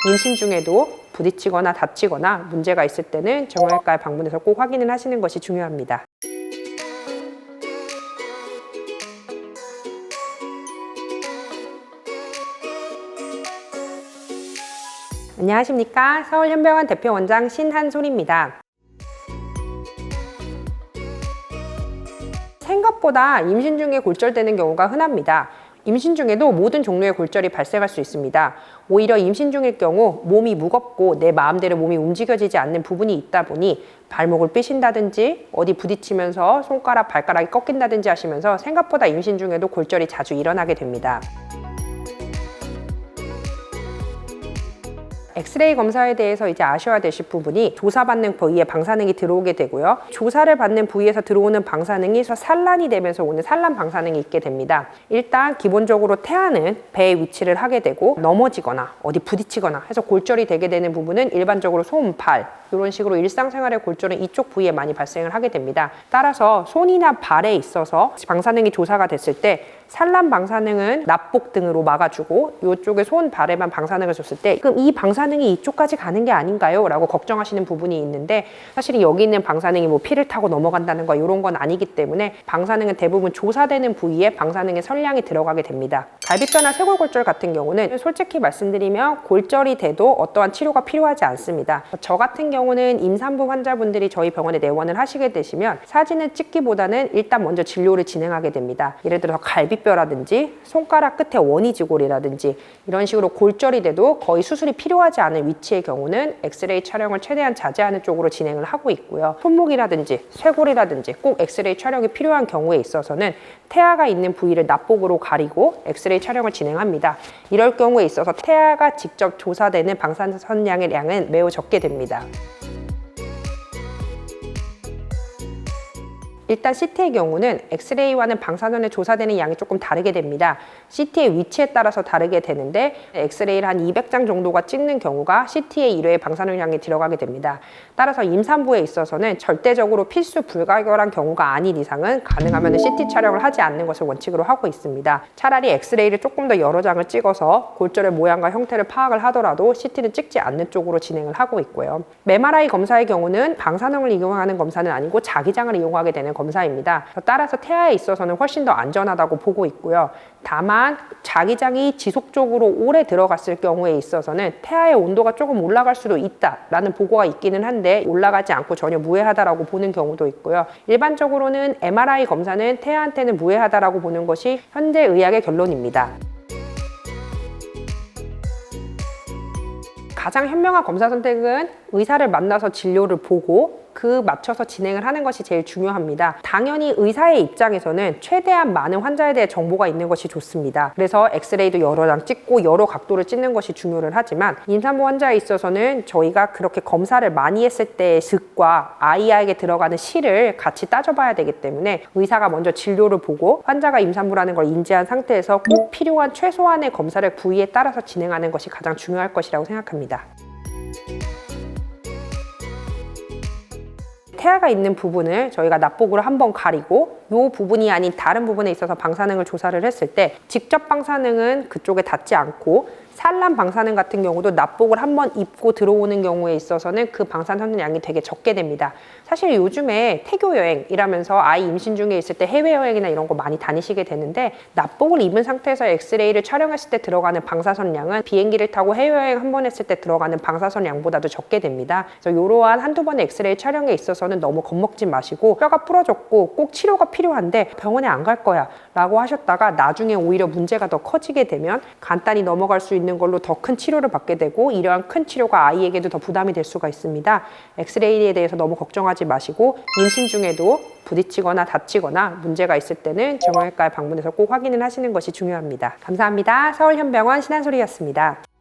임신 중에도 부딪히거나 다치거나 문제가 있을 때는 정형외과에 방문해서 꼭 확인을 하시는 것이 중요합니다. 안녕하십니까. 서울현병원 대표원장 신한솔입니다. 생각보다 임신 중에 골절되는 경우가 흔합니다. 임신 중에도 모든 종류의 골절이 발생할 수 있습니다. 오히려 임신 중일 경우 몸이 무겁고 내 마음대로 몸이 움직여지지 않는 부분이 있다 보니 발목을 삐신다든지 어디 부딪히면서 손가락, 발가락이 꺾인다든지 하시면서 생각보다 임신 중에도 골절이 자주 일어나게 됩니다. 엑스레이 검사에 대해서 이제 아셔야 되실 부분이 조사받는 부위에 방사능이 들어오게 되고요. 조사를 받는 부위에서 들어오는 방사능이 산란이 되면서 오는 산란 방사능이 있게 됩니다. 일단 기본적으로 태아는 배에 위치를 하게 되고 넘어지거나 어디 부딪히거나 해서 골절이 되게 되는 부분은 일반적으로 손, 발 이런 식으로 일상생활의 골절은 이쪽 부위에 많이 발생을 하게 됩니다. 따라서 손이나 발에 있어서 방사능이 조사가 됐을 때 산란 방사능은 납복 등으로 막아주고 이쪽에 손, 발에만 방사능을 줬을 때 그럼 이 방사능이 이쪽까지 가는 게 아닌가요? 라고 걱정하시는 부분이 있는데 사실 여기 있는 방사능이 뭐 피를 타고 넘어간다는 거 이런 건 아니기 때문에 방사능은 대부분 조사되는 부위에 방사능의 선량이 들어가게 됩니다. 갈비뼈나 쇄골골절 같은 경우는 솔직히 말씀드리면 골절이 돼도 어떠한 치료가 필요하지 않습니다. 저 같은 경우는 임산부 환자분들이 저희 병원에 내원을 하시게 되시면 사진을 찍기보다는 일단 먼저 진료를 진행하게 됩니다. 예를 들어서 갈비뼈라든지 손가락 끝에 원위지골이라든지 이런 식으로 골절이 돼도 거의 수술이 필요하지 않은 위치의 경우는 엑스레이 촬영을 최대한 자제하는 쪽으로 진행을 하고 있고요. 손목이라든지 쇄골이라든지 꼭 엑스레이 촬영이 필요한 경우에 있어서는 태아가 있는 부위를 납복으로 가리고 엑스레이 촬영을 진행합니다. 이럴 경우에 있어서 태아가 직접 조사되는 방사선량의 양은 매우 적게 됩니다. 일단 CT의 경우는 엑스레이와는 방사선에 조사되는 양이 조금 다르게 됩니다. CT의 위치에 따라서 다르게 되는데 엑스레이를 한 200장 정도가 찍는 경우가 CT의 1회의 방사능량이 들어가게 됩니다. 따라서 임산부에 있어서는 절대적으로 필수 불가결한 경우가 아닌 이상은 가능하면 CT 촬영을 하지 않는 것을 원칙으로 하고 있습니다. 차라리 엑스레이를 조금 더 여러 장을 찍어서 골절의 모양과 형태를 파악을 하더라도 CT는 찍지 않는 쪽으로 진행을 하고 있고요. MRI 검사의 경우는 방사능을 이용하는 검사는 아니고 자기장을 이용하게 되는 검사입니다. 따라서 태아에 있어서는 훨씬 더 안전하다고 보고 있고요. 다만 자기장이 지속적으로 오래 들어갔을 경우에 있어서는 태아의 온도가 조금 올라갈 수도 있다라는 보고가 있기는 한데 올라가지 않고 전혀 무해하다라고 보는 경우도 있고요. 일반적으로는 MRI 검사는 태아한테는 무해하다라고 보는 것이 현재 의학의 결론입니다. 가장 현명한 검사 선택은 의사를 만나서 진료를 보고 그 맞춰서 진행을 하는 것이 제일 중요합니다. 당연히 의사의 입장에서는 최대한 많은 환자에 대해 정보가 있는 것이 좋습니다. 그래서 엑스레이도 여러 장 찍고 여러 각도를 찍는 것이 중요를 하지만 임산부 환자에 있어서는 저희가 그렇게 검사를 많이 했을 때의 득과 아이에게 들어가는 실을 같이 따져봐야 되기 때문에 의사가 먼저 진료를 보고 환자가 임산부라는 걸 인지한 상태에서 꼭 필요한 최소한의 검사를 부위에 따라서 진행하는 것이 가장 중요할 것이라고 생각합니다. 태아가 있는 부분을 저희가 납복으로 한번 가리고 이 부분이 아닌 다른 부분에 있어서 방사능을 조사를 했을 때 직접 방사능은 그쪽에 닿지 않고 산란 방사능 같은 경우도 납복을 한번 입고 들어오는 경우에 있어서는 그 방사선 양이 되게 적게 됩니다. 사실 요즘에 태교 여행이라면서 아이 임신 중에 있을 때 해외여행이나 이런 거 많이 다니시게 되는데 납복을 입은 상태에서 엑스레이를 촬영했을 때 들어가는 방사선 양은 비행기를 타고 해외여행 한 번 했을 때 들어가는 방사선 양보다도 적게 됩니다. 그래서 이러한 한두 번의 엑스레이 촬영에 있어서는 너무 겁먹지 마시고 뼈가 부러졌고 꼭 치료가 필요한데 병원에 안 갈 거야 라고 하셨다가 나중에 오히려 문제가 더 커지게 되면 간단히 넘어갈 수 있는 걸로 더 큰 치료를 받게 되고 이러한 큰 치료가 아이에게도 더 부담이 될 수가 있습니다. 엑스레이에 대해서 너무 걱정하지 마시고 임신 중에도 부딪히거나 다치거나 문제가 있을 때는 정형외과에 방문해서 꼭 확인을 하시는 것이 중요합니다. 감사합니다. 서울현병원 신한솔이었습니다.